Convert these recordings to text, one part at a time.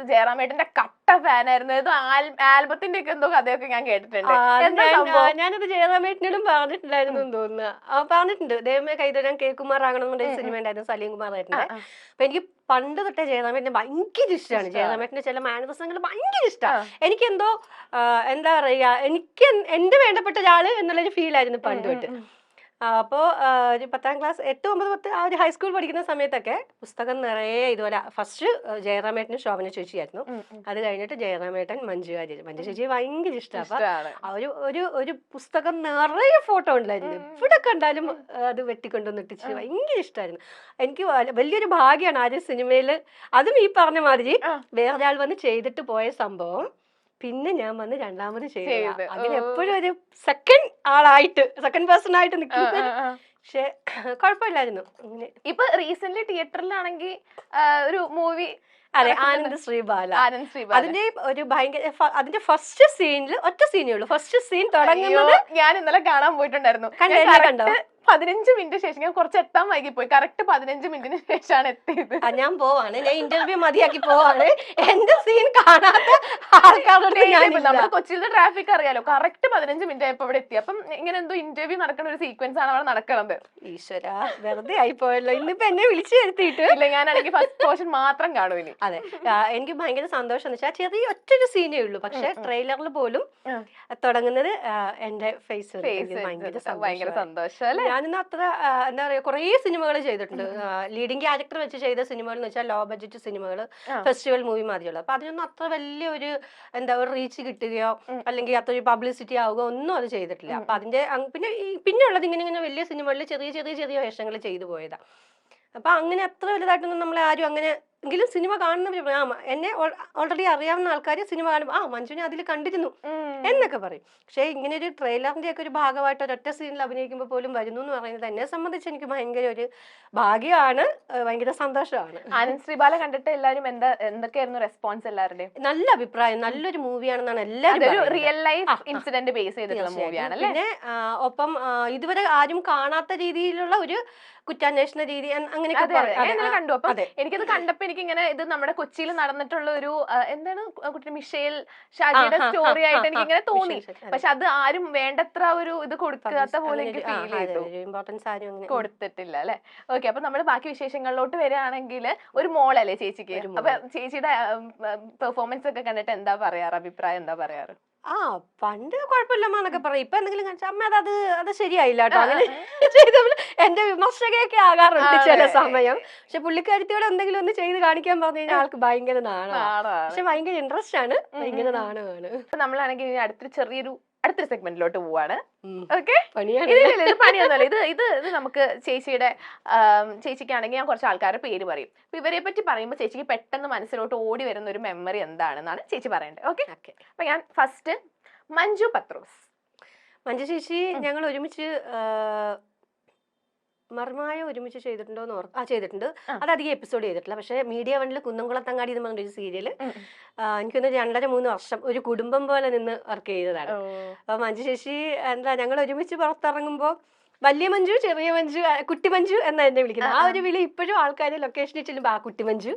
ജയറാമേട്ടന്റെ കട്ട ഫാനായിരുന്നു. ഇത് ആൽബത്തിന്റെ ഒക്കെ എന്തോ കഥയൊക്കെ ഞാൻ കേട്ടിട്ടുണ്ട്. ഞാനത് ജയറാമേട്ടനോടും പറഞ്ഞിട്ടുണ്ടായിരുന്നു എന്ന് തോന്നുന്നു. പറഞ്ഞിട്ടുണ്ട്. ദൈവമേ കൈതൊഴാൻ കെ കുമാർ ആകണമെന്നുള്ള സിനിമ ഉണ്ടായിരുന്നു, സലീം കുമാർ ആയിട്ടുണ്ട്. അപ്പൊ എനിക്ക് പണ്ട് തൊട്ടേ ജയറാമേട്ടനെ ഭയങ്കര ഇഷ്ടമാണ്. ജയറാമേട്ടന്റെ ചില മാനറിസങ്ങൾ ഭയങ്കര ഇഷ്ടമാണ്. എനിക്കെന്തോ എന്താ പറയാ, എനിക്ക് എന്റെ വേണ്ടപ്പെട്ട ഒരാള് എന്നുള്ളൊരു ഫീൽ ആയിരുന്നു പണ്ട് തൊട്ട്. അപ്പോൾ ഒരു 10ാം ക്ലാസ് 8, 9, 10 ആ ഒരു ഹൈസ്കൂൾ പഠിക്കുന്ന സമയത്തൊക്കെ പുസ്തകം നിറയെ ഇതുപോലെ ഫസ്റ്റ് ജയറാമേട്ടനും ശോഭന ചേച്ചിയായിരുന്നു. അത് കഴിഞ്ഞിട്ട് ജയറാമേട്ടൻ, മഞ്ജു വാര്യർ. മഞ്ജു ചേച്ചി ഭയങ്കര ഇഷ്ടമാണ്. അപ്പൊ ഒരു പുസ്തകം നിറയെ ഫോട്ടോ ഉണ്ടായിരുന്നു. ഇവിടെ കണ്ടാലും അത് വെട്ടിക്കൊണ്ടുവന്നിട്ടിച്ച് ഭയങ്കര ഇഷ്ടമായിരുന്നു. എനിക്ക് വലിയൊരു ഭാഗ്യമാണ് ആ ഒരു സിനിമയിൽ, അതും ഈ പറഞ്ഞ മാതിരി വേറൊരാൾ വന്ന് ചെയ്തിട്ട് പോയ സംഭവം പിന്നെ ഞാൻ വന്ന് രണ്ടാമത് ചെയ്തത്. അങ്ങനെ എപ്പോഴും ഒരു സെക്കൻഡ് പേഴ്സൺ ആയിട്ട് നിൽക്കുന്നത്. പക്ഷെ കുഴപ്പമില്ലായിരുന്നു. ഇപ്പൊ റീസെന്റ് തിയേറ്ററിലാണെങ്കിൽ ഒരു മൂവി, അതെ, ആനന്ദ് ശ്രീബാല. അതിന്റെ ഒരു ഭയങ്കര അതിന്റെ ഫസ്റ്റ് സീനിൽ ഒറ്റ സീനേ ഉള്ളൂ. ഫസ്റ്റ് സീൻ തുടങ്ങുന്നത് ഞാൻ ഇന്നലെ കാണാൻ പോയിട്ടുണ്ടായിരുന്നു. കണ്ടോ? 15 മിനിറ്റ് ശേഷം ഞാൻ കുറച്ച് എത്താൻ വൈകി പോയി. കറക്റ്റ് 15 മിനിറ്റിന് ശേഷമാണ് എത്തിയത്. ഞാൻ പോവാണ്, ഞാൻ ഇന്റർവ്യൂ മതിയാക്കി പോവാണ്. എന്റെ സീൻ കാണാത്ത ആൾക്കാരുടെ നമ്മുടെ കൊച്ചിയിലെ ട്രാഫിക് അറിയാലോ. കറക്റ്റ് 15 മിനിറ്റ് ആയപ്പോ ഇവിടെ എത്തി. അപ്പം ഇങ്ങനെ എന്തോ ഇന്റർവ്യൂ നടക്കുന്ന ഒരു സീക്വൻസ് ആണ് അവിടെ നടക്കുന്നത്. ഈശ്വര, വെറുതെ ആയിപ്പോയല്ലോ. ഇന്നിപ്പോ എന്നെ വിളിച്ചു വരുത്തിയിട്ട്. ഇല്ല, ഞാനാണെങ്കിൽ ഫസ്റ്റ് പോർഷൻ മാത്രം കാണും ഇനി. അതെ, എനിക്ക് ഭയങ്കര സന്തോഷം എന്ന് വെച്ചാൽ ചെറിയ ഒറ്റൊരു സീനേ ഉള്ളൂ. പക്ഷെ ട്രെയിലറിൽ പോലും തുടങ്ങുന്നത് എന്റെ ഫേസ്. ഭയങ്കര സന്തോഷം. ഞാനിന്ന് അത്ര എന്താ പറയാ, കുറെ സിനിമകൾ ചെയ്തിട്ടുണ്ട്. ലീഡിങ് ക്യാരക്ടർ വെച്ച് ചെയ്ത സിനിമകൾ എന്ന് വെച്ചാൽ ലോ ബഡ്ജറ്റ് സിനിമകൾ, ഫെസ്റ്റിവൽ മൂവി മാതിരിയുള്ളൂ. അപ്പൊ അതിനൊന്നും അത്ര വലിയൊരു എന്താ ഒരു റീച്ച് കിട്ടുകയോ അല്ലെങ്കിൽ അത്ര ഒരു പബ്ലിസിറ്റി ആവുകയോ ഒന്നും അത് ചെയ്തിട്ടില്ല. അപ്പൊ അതിന്റെ പിന്നെ ഉള്ളത് ഇങ്ങനെ വലിയ സിനിമകളിൽ ചെറിയ വേഷങ്ങൾ ചെയ്തു പോയതാ. അപ്പൊ അങ്ങനെ അത്ര വലുതായിട്ടൊന്നും നമ്മളെ ആരും അങ്ങനെ, എങ്കിലും സിനിമ കാണുന്നവർ എന്നെ ഓൾറെഡി അറിയാവുന്ന ആൾക്കാർ സിനിമ കാണുമ്പോൾ മഞ്ജുനെ അതിൽ കണ്ടിരുന്നു എന്നൊക്കെ പറയും. പക്ഷെ ഇങ്ങനെ ഒരു ട്രെയിലറിന്റെ ഒക്കെ ഒരു ഭാഗമായിട്ട് ഒരൊറ്റ സീനിൽ അഭിനയിക്കുമ്പോൾ പോലും വരുന്നു എന്ന് പറയുന്നത് എന്നെ സംബന്ധിച്ച് എനിക്ക് ഭയങ്കര ഒരു ഭാഗ്യമാണ്, ഭയങ്കര സന്തോഷമാണ്. ആനന്ദ് ശ്രീബാല കണ്ടിട്ട് എല്ലാവരും എന്തൊക്കെയായിരുന്നു റെസ്പോൺസ്? എല്ലാവരുടെയും നല്ല അഭിപ്രായം, നല്ലൊരു മൂവിയാണെന്നാണ് എല്ലാവരും. റിയൽ ലൈഫ് ഇൻസിഡന്റ് ബേസ് ചെയ്തിട്ടുള്ള മൂവിയാണ്. പിന്നെ ഒപ്പം ഇതുവരെ ആരും കാണാത്ത രീതിയിലുള്ള ഒരു കുറ്റാന്വേഷണ രീതി അങ്ങനെയൊക്കെ കണ്ടു. അപ്പം എനിക്കത് കണ്ടപ്പോ എനിക്ക് ഇങ്ങനെ ഇത് നമ്മുടെ കൊച്ചിയിൽ നടന്നിട്ടുള്ള ഒരു എന്താണ് കുട്ടി മിഷേൽ ഷാജിയുടെ സ്റ്റോറി ആയിട്ട് എനിക്ക് ഇങ്ങനെ തോന്നി. പക്ഷെ അത് ആരും വേണ്ടത്ര ഒരു ഇത് കൊടുക്കാത്ത പോലെ എനിക്ക് ഫീൽ ചെയ്തു. ഇമ്പോർട്ടൻസ് ആരും കൊടുത്തിട്ടില്ല അല്ലെ? ഓക്കെ, അപ്പൊ നമ്മള് ബാക്കി വിശേഷങ്ങളിലോട്ട് വരികയാണെങ്കിൽ ഒരു മോളല്ലേ ചേച്ചിക്ക്. അപ്പൊ ചേച്ചിയുടെ പെർഫോമൻസ് ഒക്കെ കണ്ടിട്ട് എന്താ പറയാറ്, അഭിപ്രായം എന്താ പറയാറ്? പണ്ട് കുഴപ്പമില്ലമ്മന്നൊക്കെ പറയും. ഇപ്പൊ എന്തെങ്കിലും കാണിച്ചാൽ അമ്മ അത് ശരിയായില്ല കേട്ടോ, അങ്ങനെ ചെയ്തപ്പോൾ എന്റെ വിമർശകയൊക്കെ ആകാറുണ്ട് ചില സമയം. പക്ഷെ പുള്ളിക്കാരത്തിയോടെ എന്തെങ്കിലും ഒന്ന് ചെയ്ത് കാണിക്കാൻ പറഞ്ഞു കഴിഞ്ഞാൽ ആൾക്ക് ഭയങ്കര നാണമാണ്. പക്ഷെ ഭയങ്കര ഇൻട്രസ്റ്റ് ആണ്, ഭയങ്കര നാണമാണ്. നമ്മളാണെങ്കിൽ അടുത്തൊരു സെഗ്മെന്റിലോട്ട് പോവാണ്. ഓക്കെ, പണിയാണ്. ഇത് പണിയൊന്നുമല്ല. ഇത് നമുക്ക് ചേച്ചിക്കാണെങ്കിൽ ഞാൻ കുറച്ച് ആൾക്കാരുടെ പേര് പറയും. അപ്പൊ ഇവരെ പറ്റി പറയുമ്പോൾ ചേച്ചിക്ക് പെട്ടെന്ന് മനസ്സിലോട്ട് ഓടി വരുന്ന ഒരു മെമ്മറി എന്താണെന്നാണ് ചേച്ചി പറയേണ്ടത്. ഓക്കെ, അപ്പൊ ഞാൻ ഫസ്റ്റ് മഞ്ജു പത്രോസ്. മഞ്ജു ചേച്ചി ഞങ്ങൾ ഒരുമിച്ച് മർമായ ഒരുമിച്ച് ചെയ്തിട്ടുണ്ടോന്ന് ചെയ്തിട്ടുണ്ട്. അത് അധികം എപ്പിസോഡ് ചെയ്തിട്ടില്ല. പക്ഷെ മീഡിയ വണ്ണിൽ കുന്നംകുളത്തങ്ങാടി എന്ന് പറഞ്ഞൊരു സീരിയല് എനിക്കൊന്ന് 2.5-3 വർഷം ഒരു കുടുംബം പോലെ നിന്ന് വർക്ക് ചെയ്തതാണ്. അപ്പൊ മഞ്ജു ചേച്ചി എന്താ, ഞങ്ങൾ ഒരുമിച്ച് പുറത്തിറങ്ങുമ്പോ വലിയ മഞ്ജു, ചെറിയ മഞ്ജു, കുട്ടി മഞ്ജു എന്നാ എന്നെ വിളിക്കുന്നത്. ആ ഒരു വിളി ഇപ്പോഴും ആൾക്കാർ ലൊക്കേഷനിൽ ചെല്ലുമ്പോൾ കുട്ടി മഞ്ജു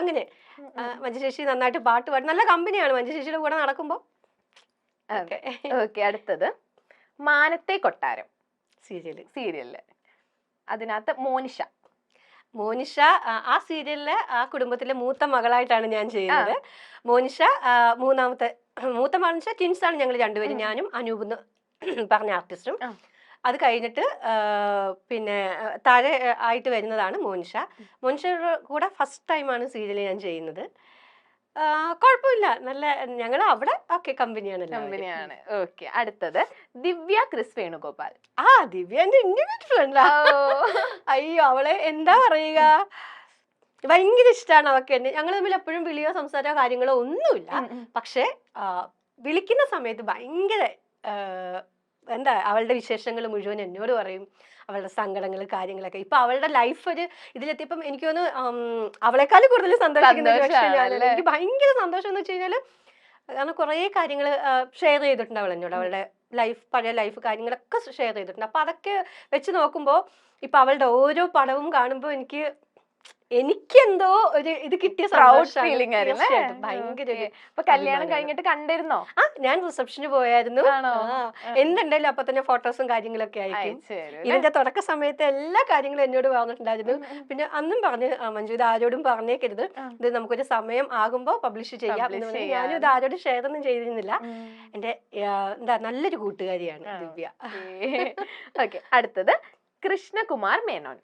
അങ്ങനെ. മഞ്ജു ചേച്ചി നന്നായിട്ട് പാട്ട് പാടും, നല്ല കമ്പനിയാണ് മഞ്ജു ചേച്ചിയുടെ കൂടെ നടക്കുമ്പോ. ഓക്കെ, അടുത്തത് മാനത്തെ കൊട്ടാരം സീരിയല്. അതിനകത്ത് മോനിഷ ആ സീരിയലിലെ ആ കുടുംബത്തിലെ മൂത്ത മകളായിട്ടാണ് ഞാൻ ചെയ്യുന്നത്. മോനിഷ മൂത്ത മകൾ ട്വിൻസ് ആണ് ഞങ്ങൾ രണ്ടുപേരും, ഞാനും അനൂപ് എന്ന് പറഞ്ഞ ആർട്ടിസ്റ്റും. അത് കഴിഞ്ഞിട്ട് പിന്നെ താഴെ ആയിട്ട് വരുന്നതാണ് മോനിഷയുടെ കൂടെ ഫസ്റ്റ് ടൈമാണ് സീരിയൽ ഞാൻ ചെയ്യുന്നത്. കുഴപ്പമില്ല, നല്ല ഞങ്ങൾ അവിടെ കമ്പനിയാണ്. ഓക്കെ, അടുത്തത് ദിവ്യ ക്രിസ് വേണുഗോപാൽ. ദിവ്യ എന്റെ ഇന്റിമേറ്റ് ഫ്രണ്ടാ. അയ്യോ, അവളെ എന്താ പറയുക, ഭയങ്കര ഇഷ്ടമാണ് അവൾക്ക് എന്നെ. ഞങ്ങൾ തമ്മിൽ എപ്പോഴും വിളിയോ സംസാരമോ കാര്യങ്ങളോ ഒന്നുമില്ല. പക്ഷെ വിളിക്കുന്ന സമയത്ത് ഭയങ്കര എന്താ, അവളുടെ വിശേഷങ്ങൾ മുഴുവൻ എന്നോട് പറയും, അവളുടെ സങ്കടങ്ങൾ കാര്യങ്ങളൊക്കെ. ഇപ്പൊ അവളുടെ ലൈഫ് ഒരു ഇതിലെത്തിയപ്പം എനിക്ക് തോന്നുന്നു അവളെക്കാൾ കൂടുതൽ സന്തോഷിക്കുന്ന എനിക്ക് ഭയങ്കര സന്തോഷം എന്ന് വെച്ച് കഴിഞ്ഞാല്, കാരണം കുറെ കാര്യങ്ങൾ ഷെയർ ചെയ്തിട്ടുണ്ട് അവൾ എന്നോട്. അവളുടെ പഴയ ലൈഫ് കാര്യങ്ങളൊക്കെ ഷെയർ ചെയ്തിട്ടുണ്ട്. അപ്പൊ അതൊക്കെ വെച്ച് നോക്കുമ്പോ ഇപ്പൊ അവളുടെ ഓരോ പടവും കാണുമ്പോൾ എനിക്ക് എനിക്കെന്തോ ഒരു ഇത് കിട്ടിയ പ്രൗഡ് സന്തോഷാണ്. ഫീലിംഗ് ആയിരുന്നു തീർച്ചയായിട്ടും ഭയങ്കര ഒരു അപ്പൊ കല്യാണം അഭിമാനമാണ്. കഴിഞ്ഞിട്ട് കണ്ടിരുന്നോ? ഞാൻ റിസപ്ഷന് പോയായിരുന്നു. ആണോ? എന്തുണ്ടായാലും അപ്പൊ തന്നെ ഫോട്ടോസും കാര്യങ്ങളൊക്കെ ആയിരിക്കും. അയച്ചുതരും. ഇതിന്റെ തുടക്ക സമയത്ത് എല്ലാ കാര്യങ്ങളും എന്നോട് പറഞ്ഞിട്ടുണ്ടായിരുന്നു. പിന്നെ അന്നും പറഞ്ഞു മഞ്ജു ഇത് ആരോടും പറഞ്ഞേക്കരുത്, ഇത് നമുക്കൊരു സമയം ആകുമ്പോ പബ്ലിഷ് ചെയ്യാം എന്ന് പറഞ്ഞു. ഞാനും ഇത് ആരോടും ഷെയർ ഒന്നും ചെയ്തിരുന്നില്ല. എന്റെ എന്താ നല്ലൊരു കൂട്ടുകാരിയാണ് ദിവ്യ. ഓക്കെ, അടുത്തത് കൃഷ്ണകുമാർ മേനോൻ.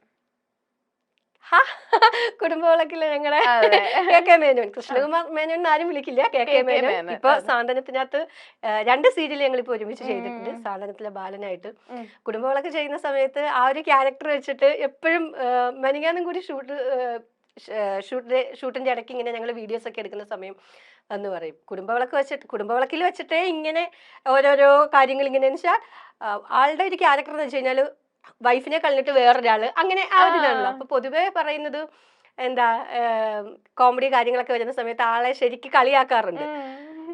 കുടുംബവിളക്കില് ഞങ്ങളുടെ KK മേനോൻ. കൃഷ്ണകുമാർ മേനോൻ ആരും വിളിക്കില്ല, KK മേനോൻ. ഇപ്പൊ സാന്ത്വനത്തിനകത്ത് 2 സീരിയൽ ഞങ്ങളിപ്പോ ഒരുമിച്ച് ചെയ്തിട്ടുണ്ട്. സാന്ത്വനത്തിലെ ബാലനായിട്ട്. കുടുംബവിളക്ക് ചെയ്യുന്ന സമയത്ത് ആ ഒരു ക്യാരക്ടർ വെച്ചിട്ട് എപ്പോഴും മെനങ്ങാനും കൂടി ഷൂട്ടിന്റെ ഇടയ്ക്ക് ഇങ്ങനെ ഞങ്ങൾ വീഡിയോസ് ഒക്കെ എടുക്കുന്ന സമയം എന്ന് പറയും, കുടുംബവിളക്കിൽ വെച്ചിട്ടേ ഇങ്ങനെ ഓരോരോ കാര്യങ്ങൾ ഇങ്ങനെ വെച്ചാൽ ആളുടെ ഒരു ക്യാരക്ടർ എന്ന് വെച്ച് കഴിഞ്ഞാൽ വൈഫിനെ കളഞ്ഞിട്ട് വേറൊരാള്, അങ്ങനെ ആ ഒരു ഇതാണല്ലോ. അപ്പൊ പൊതുവെ പറയുന്നത് എന്താ കോമഡി കാര്യങ്ങളൊക്കെ വരുന്ന സമയത്ത് ആളെ ശരിക്കും കളിയാക്കാറുണ്ട്.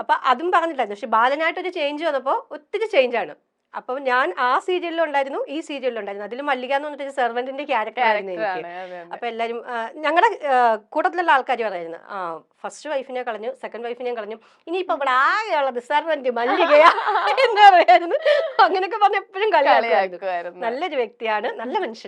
അപ്പൊ അതും പറഞ്ഞിട്ടായിരുന്നു. പക്ഷെ ബാലനായിട്ടൊരു ചേഞ്ച് വന്നപ്പോ ഒത്തിരി ചേഞ്ചാണ്. അപ്പൊ ഞാൻ ആ സീരിയലിലും ഉണ്ടായിരുന്നു, ഈ സീരിയലിലും ഉണ്ടായിരുന്നു. അതിൽ മല്ലിക എന്ന് പറഞ്ഞിട്ട് സെർവന്റിന്റെ ക്യാരക്ടർ ആയിരുന്നു എനിക്ക്. അപ്പൊ എല്ലാരും ഞങ്ങളുടെ കൂട്ടത്തിലുള്ള ആൾക്കാർ പറയുന്നു, ഫസ്റ്റ് വൈഫിനെ കളഞ്ഞു, സെക്കൻഡ് വൈഫിനെ കളഞ്ഞു, ഇനിയിപ്പോ ഇവിടെ ആകെയുള്ളത് സെർവന്റ് മല്ലികയാ എന്താ പറയായിരുന്നു. അങ്ങനെയൊക്കെ പറഞ്ഞ് എപ്പോഴും കളിയാക്കുമായിരുന്നു. നല്ലൊരു വ്യക്തിയാണ്, നല്ല മനുഷ്യൻ.